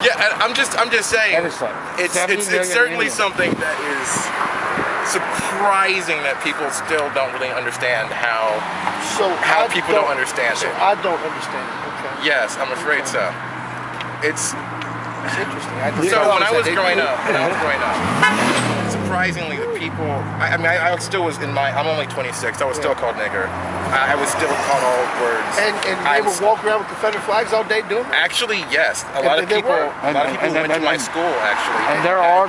Yeah, I'm just saying. It's certainly Indians. something that is surprising that people still don't really understand how people don't understand it. I don't understand it. Okay. Yes, I'm afraid so. It's interesting. So when I was growing up, surprisingly, the people. I mean, I still was in my. I'm only 26. I was still called nigger. I was still called all words. And they would walk around with Confederate flags all day doing it? Actually, yes. A lot of people went to my school, actually. And there are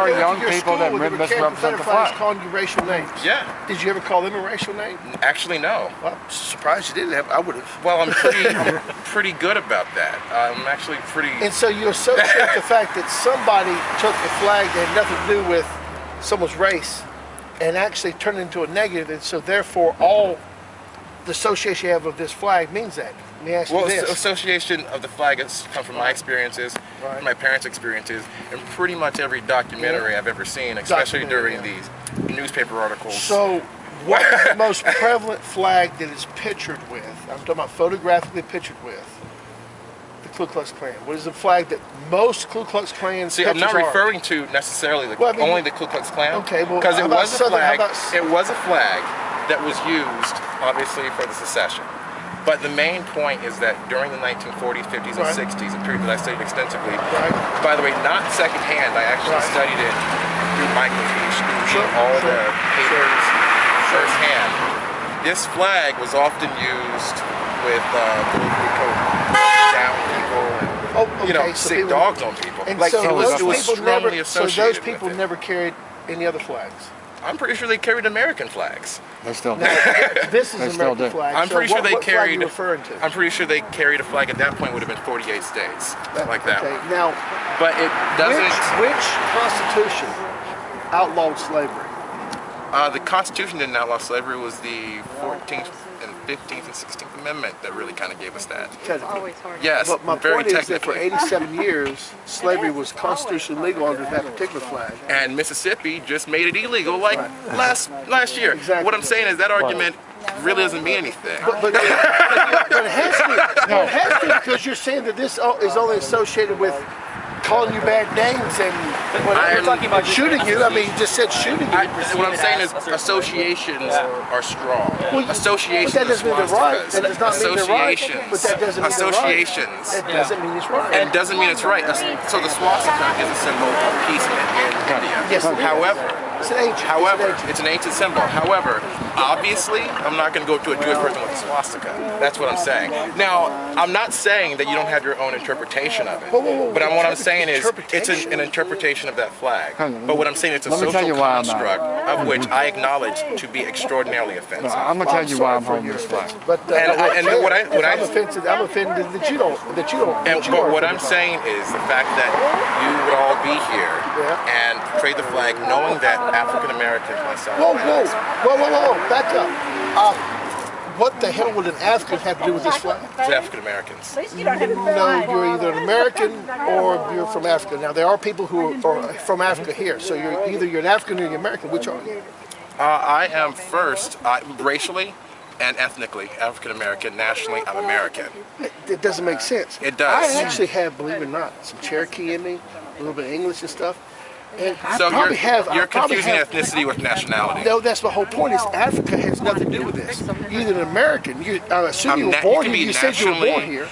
young people that misrepresent the flag. Calling you racial names. Yeah. Did you ever call them a racial name? Actually, no. Well, I'm surprised you didn't have. I would have. Well, I'm pretty good about that. I'm actually pretty. And so you associate the fact that somebody took a flag that had nothing to do with someone's race and actually turned it into a negative, and so therefore all the association you have of this flag means that. Let me ask you this. Well, association of the flag has come from my experiences, my parents' experiences, and pretty much every documentary I've ever seen, especially during these newspaper articles. So, what is the most prevalent flag that is pictured with? I'm talking about photographically pictured with. The Ku Klux Klan. What is the flag that most Ku Klux Klan See, I'm not referring to necessarily only the Ku Klux Klan. Okay, well, because it was a flag. It was a flag that was used, obviously, for the secession. But the main point is that during the 1940s, 50s, and 60s, a period that I studied extensively, by the way, not secondhand, I actually studied it through microfiche, through all the papers firsthand. This flag was often used with down people, sick dogs on people. And like, so it was strongly associated so those people with it. never carried any other flags? I'm pretty sure they carried American flags. They still do. This is an American flag. I'm pretty sure they carried. What flag are you referring to? I'm pretty sure they carried a flag at that point would have been 48 states, like that. Okay, now, but it doesn't. Which constitution outlawed slavery? The Constitution didn't outlaw slavery. It was the 14th and 15th and 16th Amendment that really kind of gave us that. Yes, but my very point is that technically. for 87 years, slavery was constitutionally legal under that particular flag. And Mississippi just made it illegal like last year. Exactly. What I'm saying is that argument really doesn't mean anything. But it has to. It has to, because you're saying that this is only associated with calling you bad names and we're talking about shooting you. I mean, you just said shooting you. What I'm saying is associations are strong. Associations but that doesn't mean they're right. That does not mean they're right. But that doesn't mean associations. It doesn't mean it's right. And it doesn't mean it's right. So the swastika is a symbol of appeasement in India. Yes, however, it's an ancient symbol. However, obviously, I'm not going to go to a Jewish person with a swastika. That's what I'm saying. Now, I'm not saying that you don't have your own interpretation of it. But what I'm saying is it's an interpretation of that flag. But what I'm saying is it's a social construct of which I acknowledge to be extraordinarily offensive. I'm going to tell you why I'm holding this flag. But I'm offended that you don't. But what I'm saying is the fact that you would all be here and portray the flag knowing that African Americans, myself. Whoa, back up. What the hell would an African have to do with this flag? It's African Americans. No, you're either an American or you're from Africa. Now there are people who are from Africa here, so you're an African or you're American. Which are you? I am first, racially and ethnically African American. Nationally, I'm American. It doesn't make sense. It does. I actually have, believe it or not, some Cherokee in me, a little bit of English and stuff. And so you're confusing ethnicity with nationality. No, that's the whole point. Is Africa has nothing to do with this. You're either an American. I assume you were born here. You said you were born here.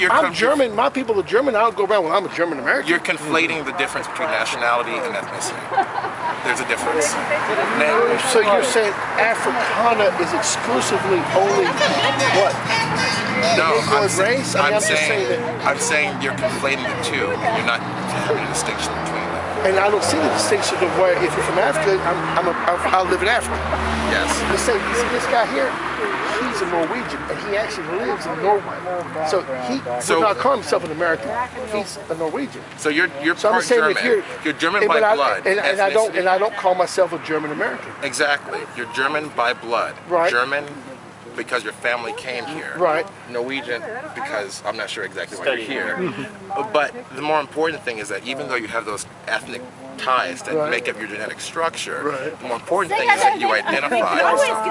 I'm German. My people are German. I don't go around when I'm a German American. You're conflating the difference between nationality and ethnicity. There's a difference. So you're saying Africana is exclusively only what? No, race? I'm saying you're conflating the two. You're not having a distinction between them. And I don't see the distinction of where, if you're from Africa, I live in Africa. Yes. Let's say, you see this guy here? He's a Norwegian, and he actually lives in Norway. So he would not call himself an American. He's a Norwegian. So you're part German. You're German by blood. And I don't call myself a German American. Exactly. You're German by blood. Right. German because your family came here. Right. Norwegian because I'm not sure exactly why you're here. But the more important thing is that even though you have those ethnic ties that Right. make up your genetic structure. Right. The more important thing is that you identify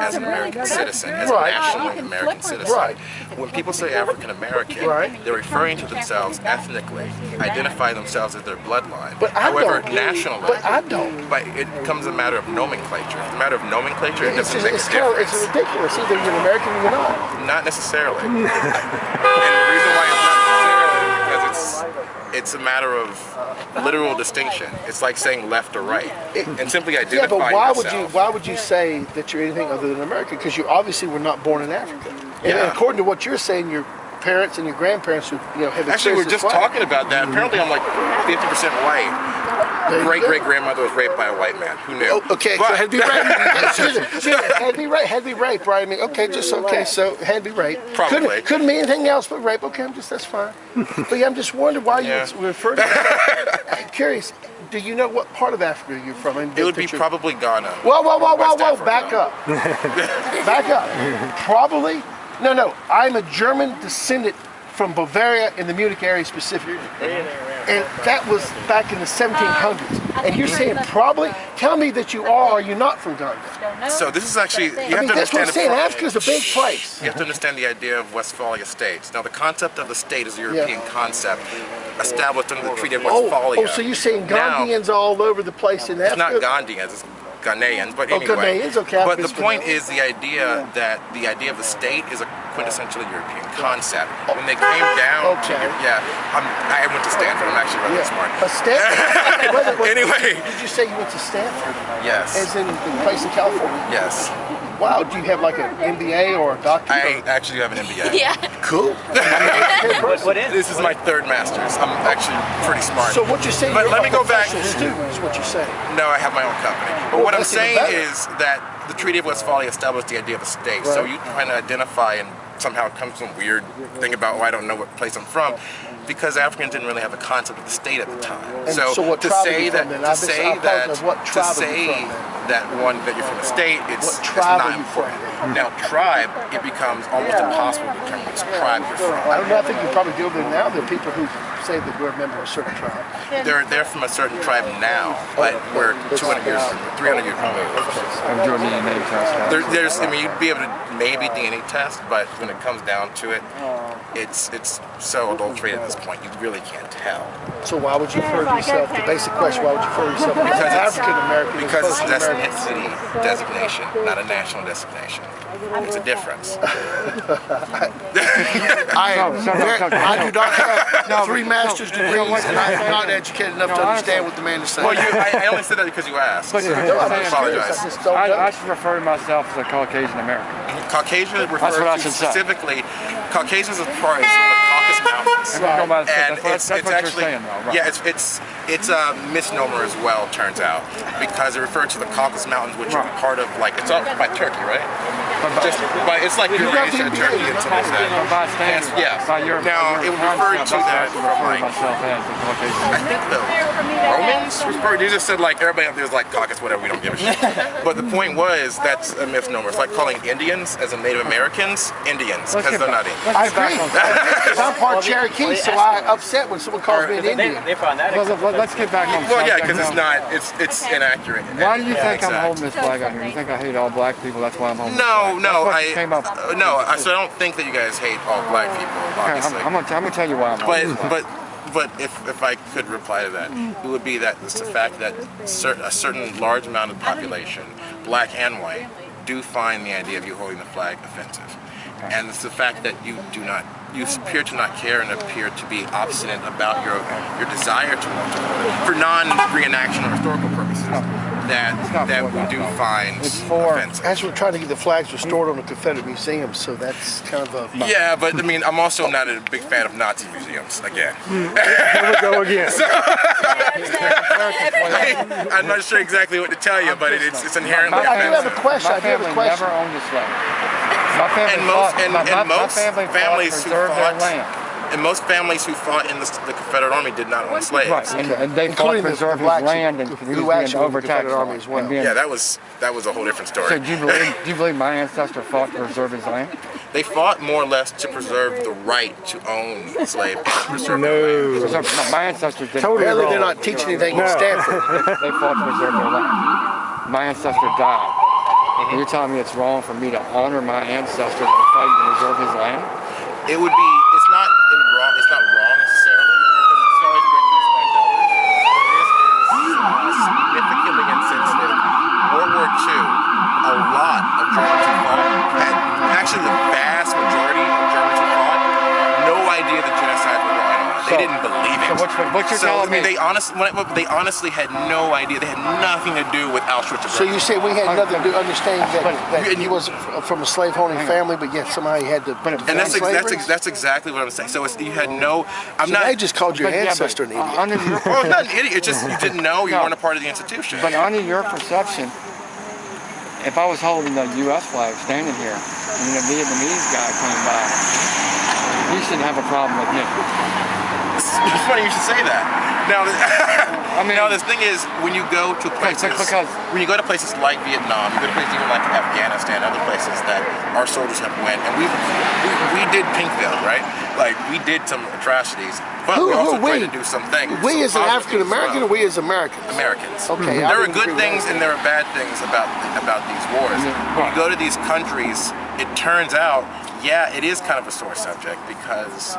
as an American citizen, as a Right. nationally American citizen. Right. When people say African American, Right. they're referring to themselves ethnically, identify themselves as their bloodline. But I However, don't. nationally, But I don't. but it becomes a matter of nomenclature. It's a matter of nomenclature. It It's, doesn't make a it's, kind of, difference. it's ridiculous. Either you're an American or you're not. Not necessarily. And the reason why it's not necessarily is because it's a matter of literal distinction. It's like saying left or right, and simply identifying Yeah, but yourself. why would you say that you're anything other than American? Because you obviously were not born in Africa. And Yeah. according to what you're saying, your parents and your grandparents who have Actually, we're experienced just this flag. talking about that. Apparently, I'm like 50% white. There you Great go. great grandmother was raped by a white man. Who knew? Oh, okay, so But- had to be rape. Excuse me. Had to be rape, right? I mean, okay, just okay. So had to be rape. Probably. Couldn't mean anything else but rape. Okay, that's fine. But yeah, I'm just wondering why Yeah. you refer to that. I'm curious. Do you know what part of Africa you're from? It would be probably Ghana. Whoa, West Africa. back up. Back up. Probably. No. I'm a German descendant from Bavaria in the Munich area specifically. And that was back in the 1700s. And you're saying probably? Tell me that you are or you're not from Ghana. So this is actually, you I have mean, to that's what understand I'm saying. the Africa's a big place. You have to understand the idea of Westphalia states. Now, the concept of the state is a European concept established under the Treaty of Westphalia. Oh, so you're saying Now, Ghanaians all over the place in it's Africa? not Ghanaians, it's Ghanaians, but Oh, anyway. Ghanaians, okay, I But the missed point that. is the idea that the idea of the state is a quintessentially European concept. When they came down to, Okay. I went to Stanford, I'm actually really smart. A Stanford? Wait, Anyway. Did you say you went to Stanford? Yes, As in the place in California? yes. Wow, do you have like an MBA or a doctorate? I actually do have an MBA. Yeah. Cool. What is? This is my third master's. I'm actually pretty smart. So what you're saying, But you're let like me a go back. professional student is what you're saying. No, I have my own company. But Well, what I'm that's even saying better. is that the Treaty of Westphalia established the idea of a state. So Right. you trying to identify and somehow come to some weird thing about, I don't know what place I'm from, because Africans didn't really have the concept of the state at the time. And so what to tribe are say you that from then? to I say apologize, that what to tribe are you say from then? that that you're from a state, it's What tribe not are you from important. Now tribe, it becomes almost impossible to determine which tribe you're from. I don't know, I think you probably deal with it now. There are people who say that we're a member of a certain tribe. They're from a certain tribe now, but we're 200 years, 300 years removed. I'm doing DNA test. There's, I mean, you'd be able to maybe DNA test, but when it comes down to it, it's so adulterated at this point, you really can't tell. So why would you refer to yourself, the basic question, why would you refer to yourself as Because it's African American? Because it's an ethnicity designation, not a national designation. It's a difference. I do not have three master's degrees, and I'm not educated enough to understand what the man is saying. Well, I only said that because you asked. So No, I'm I just curious. I apologize. just don't know. I should refer to myself as a Caucasian American. Caucasian That's what I refers to should say. specifically, Caucasians is from the Caucasus Mountains. And we're going by the And that's what you're saying, though, right? yeah, it's a misnomer as well, turns out, because it refers to the Caucasus Mountains, which are Right. part of, like, it's all by Turkey, right? But it's like got Eurasia, the Turkey, and some of that. By standards, Yeah. by your Now, it would refer to that from, like, myself as a Caucasian I American. think the Romans referred, they just said like everybody up there is like Caucasus, whatever, we don't give a shit. But the point was, that's a misnomer. It's like calling Indians as in Native Americans, Indians, because they're not Indians. I agree. Because I'm part Cherokee, so I upset when someone calls me an Indian. They found that. Let's get back on Well, yeah, subject because it's now. not, it's inaccurate. Why do you think I'm Exact. holding this flag out here? You think I hate all black people? That's why I'm holding No, this flag. no, That's what you came up with. so I don't think that you guys hate all black people, Okay, obviously. I'm gonna tell you why I'm holding this flag. But if I could reply to that, it would be that it's the fact that a certain large amount of the population, black and white, do find the idea of you holding the flag offensive. And it's the fact that you appear to not care and appear to be obstinate about your desire to want to hold it for non-reenaction or historical purposes that we do find It's for- offensive. As we're trying to get the flags restored on the Confederate Museum, so that's kind of a... Yeah, but I mean, I'm also not a big fan of Nazi museums, again. Here we go again. I'm not sure exactly what to tell you, but it's inherently I do have a offensive. question. My I do have a family question. never owned a slave. My family And most- fought, and my most family fought families to who preserve their fought- land. And most families who fought in the Confederate Army did not own slaves. Right, and they fought to preserve his land and he was being overtaxed. Well. Yeah, that was a whole different story. So do you believe my ancestor fought to preserve his land? They fought more or less to preserve the right to own slaves. No, my ancestors didn't. Apparently they're not teaching anything at Stanford. They fought to preserve their land. My ancestor died. And you're telling me it's wrong for me to honor my ancestor to fight to preserve his land? It would be. It's not wrong. It's not wrong necessarily because it's always great to respect elders. But it is significantly insensitive. World War II, a lot of Germans who fought had actually the vast majority of Germans who fought no idea the genocide was going on. They didn't believe it. So what you're telling me? They honestly had no idea. They had nothing to do with Auschwitz. So you say we had nothing to understand that he was from a slave-owning family, but yet somehow he had to. And that's exactly what I'm saying. So you had no. They just called your ancestor an idiot. Well, not an idiot. It's just you didn't know. You weren't a part of the institution. But under your perception, if I was holding the U.S. flag standing here and a Vietnamese guy came by, he shouldn't have a problem with me. It's funny you should say that. Now, the thing is, when you go to places, when you go to places like Vietnam, you go to places even like Afghanistan, other places that our soldiers have went, and we did Pinkville, right? Like we did some atrocities, but we also tried to do some things. We as an African American, or we as Americans? Americans. Okay. There are good things and there are bad things about these wars. When you go to these countries, it turns out. Yeah, it is kind of a sore subject because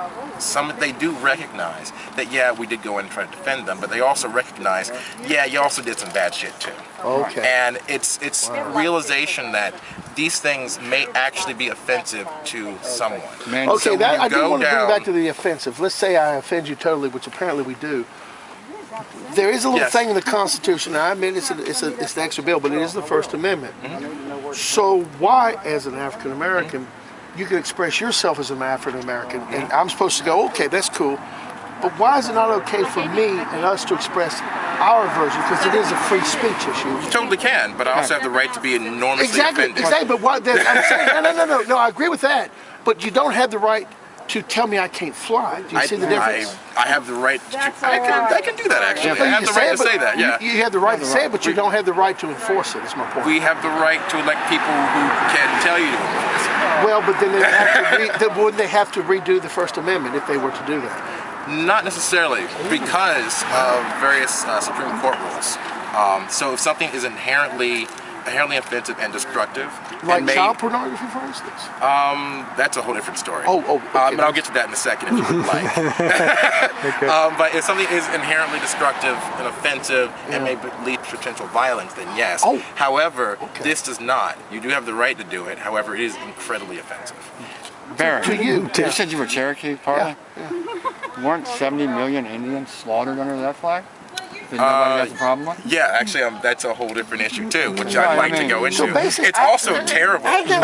they do recognize that we did go in and try to defend them, but they also recognize you also did some bad shit too. Okay. And it's realization that these things may actually be offensive to someone. Okay, so I do want to bring back to the offensive. Let's say I offend you totally, which apparently we do. There is a little thing in the Constitution. I admit it's an extra bill, but it is the First Amendment. So why, as an African American, you can express yourself as an African American, and I'm supposed to go, okay, that's cool, but why is it not okay for me and us to express our version? Because it is a free speech issue. You totally can, but I also have the right to be enormously offended. Exactly, but what? I'm saying, no, I agree with that, but you don't have the right to tell me I can't fly. Do you see the difference? I have the right to. I can do that actually. I have the right to say that. Yeah. You have the right to say it, but you don't have the right to enforce it. Is my point. We have the right to elect people who can tell you to enforce it. Well, but then wouldn't they have to redo the First Amendment if they were to do that? Not necessarily, because of various Supreme Court rules. So if something is inherently offensive and destructive, like child pornography, for instance. That's a whole different story. Okay. And I'll get to that in a second if you would like. But if something is inherently destructive and offensive and may lead to potential violence, then yes. However, this does not. You do have the right to do it. However, it is incredibly offensive. Baron, to you. You said you were Cherokee, partly? Yeah. Weren't 70 million Indians slaughtered under that flag? Did nobody have a problem with? Yeah, actually, that's a whole different issue too, which I'd like to go into. So it's also terrible. I know.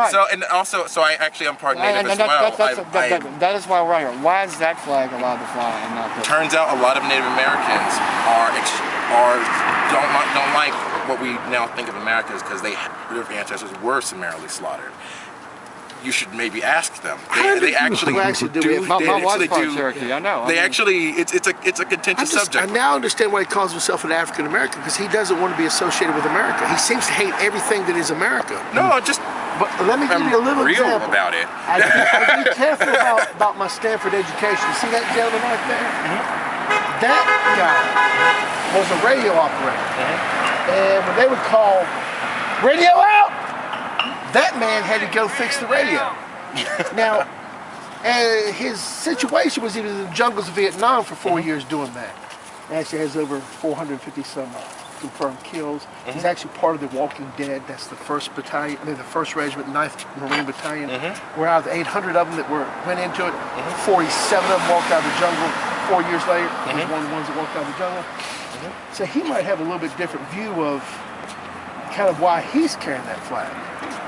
So I'm part Native as well. That is why we're here. Why is that flag allowed to fly and not this? Turns out a lot of Native Americans don't like what we now think of America because their ancestors were summarily slaughtered. You should maybe ask them. They actually do. My wife's part Cherokee. I know. It's a contentious subject. I now understand why he calls himself an African American, because he doesn't want to be associated with America. He seems to hate everything that is America. No, just. But let me give you a little real example. About it. I'd be careful about my Stanford education. You see that gentleman right there? That guy was a radio operator, and when they would call radio out, that man had to go fix the radio. Now, his situation was he was in the jungles of Vietnam for 4 years doing that. He actually has over 450 some confirmed kills. He's actually part of the Walking Dead. That's the 1st Battalion, the 1st Regiment, 9th Marine Battalion. We're out of the 800 of them that went into it. 47 of them walked out of the jungle 4 years later. He was one of the ones that walked out of the jungle. So he might have a little bit different view of kind of why he's carrying that flag.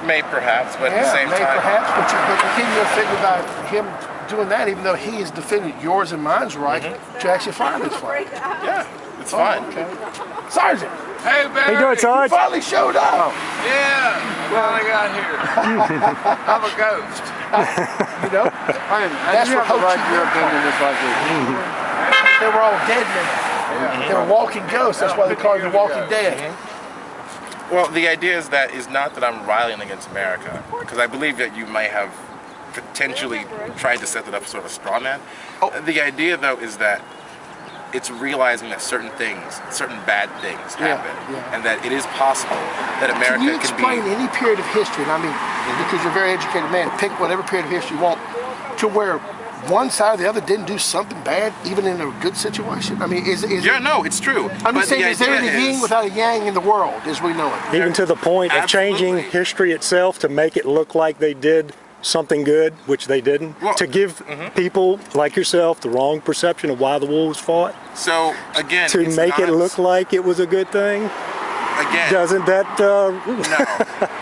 May perhaps, but at the same time. Perhaps, but can you offend about him doing that, even though he has defended yours and mine's right to actually fire this flag? Yeah, it's fine. Okay. Sergeant. Hey, Barry. How you doing, Sarge? You finally showed up. Yeah, finally got here. I'm a ghost. You know? That's what Ho Chi your Minh opinion is like this. They were all dead men. They were walking ghosts. That's why they called them the Walking Dead. Well, the idea is not that I'm rallying against America, because I believe that you may have potentially tried to set it up as sort of a straw man. The idea, though, is that it's realizing that certain bad things happen, and that it is possible that America Can you can explain be... any period of history, and I mean, because you're a very educated man, pick whatever period of history you want, to where one side or the other didn't do something bad, even in a good situation? I mean, no, it's true. I'm just saying, is there any yin without a yang in the world, as we know it? Even to the point of changing history itself to make it look like they did something good, which they didn't, to give people like yourself the wrong perception of why the wolves fought. So again, to make it look like it was a good thing. Again, doesn't that? No.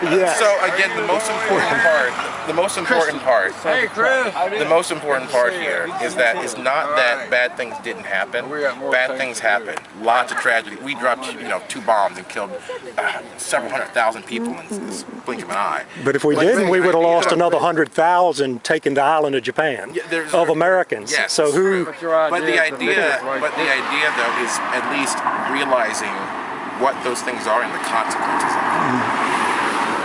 Yeah. So again, the most important part here is that it's not that bad things didn't happen. Bad things happened. Lots of tragedy. We dropped, 2 bombs and killed several 100,000 people in the blink of an eye. But if we didn't, we would have lost another 100,000 taking the island of Japan of Americans. Yes, so who? But the idea, though, is at least realizing what those things are and the consequences of them.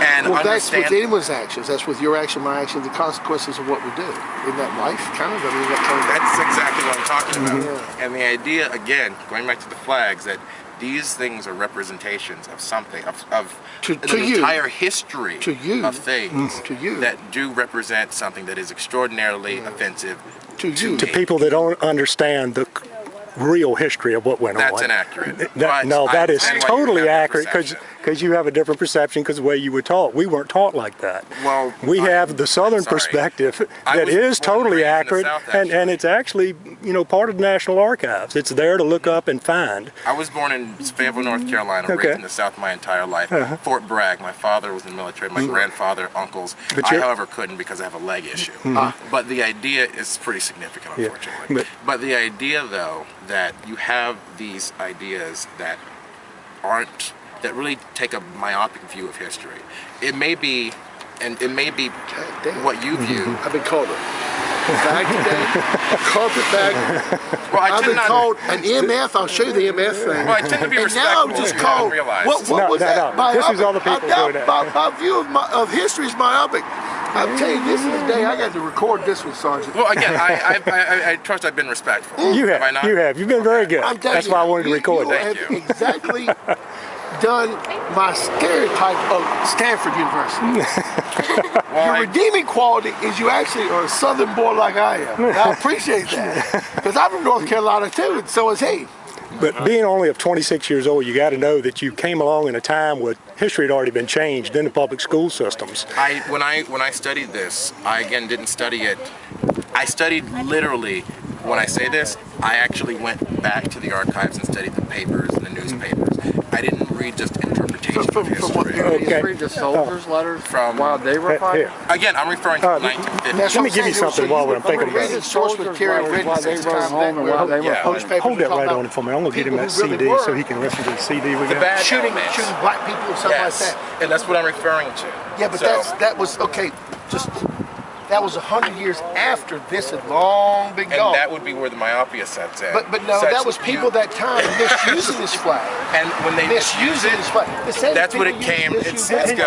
And well, that's understand... with anyone's actions. That's with your action, my action, the consequences of what we do. Isn't that life, kind of? I mean, That's exactly what I'm talking about. Yeah. And the idea, again, going back to the flags, that these things are representations of something, of the entire history of things that do represent something that is extraordinarily offensive to people that don't understand the real history of what went on. That's inaccurate. That is totally accurate because you have a different perception because the way you were taught. We weren't taught like that. Well, we have the Southern perspective that is totally accurate, and it's actually part of the National Archives. It's there to look up and find. I was born in Fayetteville, North Carolina, raised in the South my entire life. Fort Bragg. My father was in the military. My grandfather, uncles. I, however, couldn't because I have a leg issue. But the idea is pretty significant, unfortunately. But the idea, though, that you have these ideas that really take a myopic view of history. It may be, what you view. I've been called a bag today, a carpet bag. Well, I've been called an MF. I'll show you the MF thing. Well, I tend to be respectful. And now I'm just called. What was that? No. This is other people doing that. My view of history is myopic. I'm telling you, this is the day I got to record this one, Sergeant. Well, again, I trust I've been respectful. You have. You have. You've been very good. That's why I wanted to record that. You have exactly done my stereotype of Stanford University. Your redeeming quality is you actually are a Southern boy like I am. And I appreciate that. Because I'm from North Carolina too, and so is he. But being only of 26 years old, you got to know that you came along in a time where history had already been changed in the public school systems. When I studied this, I again didn't study it. I studied literally. When I say this, I actually went back to the archives and studied the papers and the newspapers. I didn't read just interpretations of history. You read the soldiers' letters from while they were fighting? Again, I'm referring to the 1950s. Let me give you something while I'm thinking about it. Source material written while they wrote home and while they were fighting. Hold that right on it for me. I'm going to get him that CD so he can listen to the CD we got. Shooting black people or something like that. And that's what I'm referring to. Yeah, but that was, okay, that was 100 years after this had long been gone. And that would be where the myopia sets in. But no, that was people that time misusing this flag. And when they misuse it, that's what it came. It's good.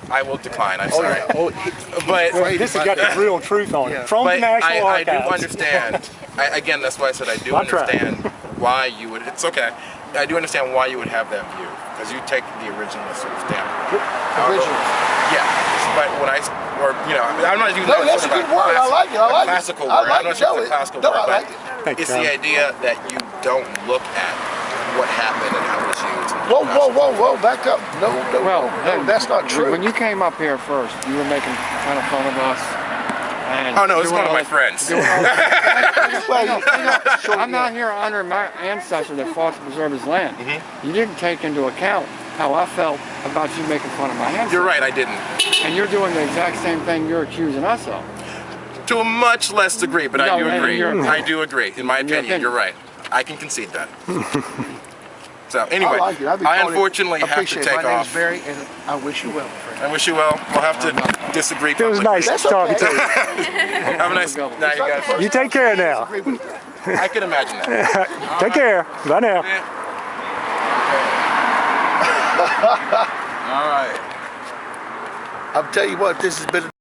I will decline. I'm sorry. But this has got the real truth on it from the National Archives. I do understand. Again, that's why I said I do understand why you would. It's okay. I do understand why you would have that view because you take the originalist sort of standpoint. Original. Yeah. But when I'm not using that. No, that's a good word. I like it. I like it. Classical word. I'm not sure it's a classical word, I like but it's the idea that you don't look at what happened and how it was used. Whoa, back up. No, that's not true. When you came up here first, you were making kind of fun of us. Oh no, it's one of my friends. I'm not here under my ancestor that fought to preserve his land. You didn't take into account how I felt about you making fun of my ancestors. You're right, I didn't. And you're doing the exact same thing you're accusing us of. To a much less degree, but I do agree. I do agree. In my opinion, you're right. I can concede that. So anyway, I unfortunately have to take off. My name's Barry, and I wish you well, my friend. I wish you well. We'll have to disagree It was publicly. nice talking to you. Have a nice night, you guys. You take care now. I can imagine that. Take care. Bye now. All right. I'll tell you what, this has been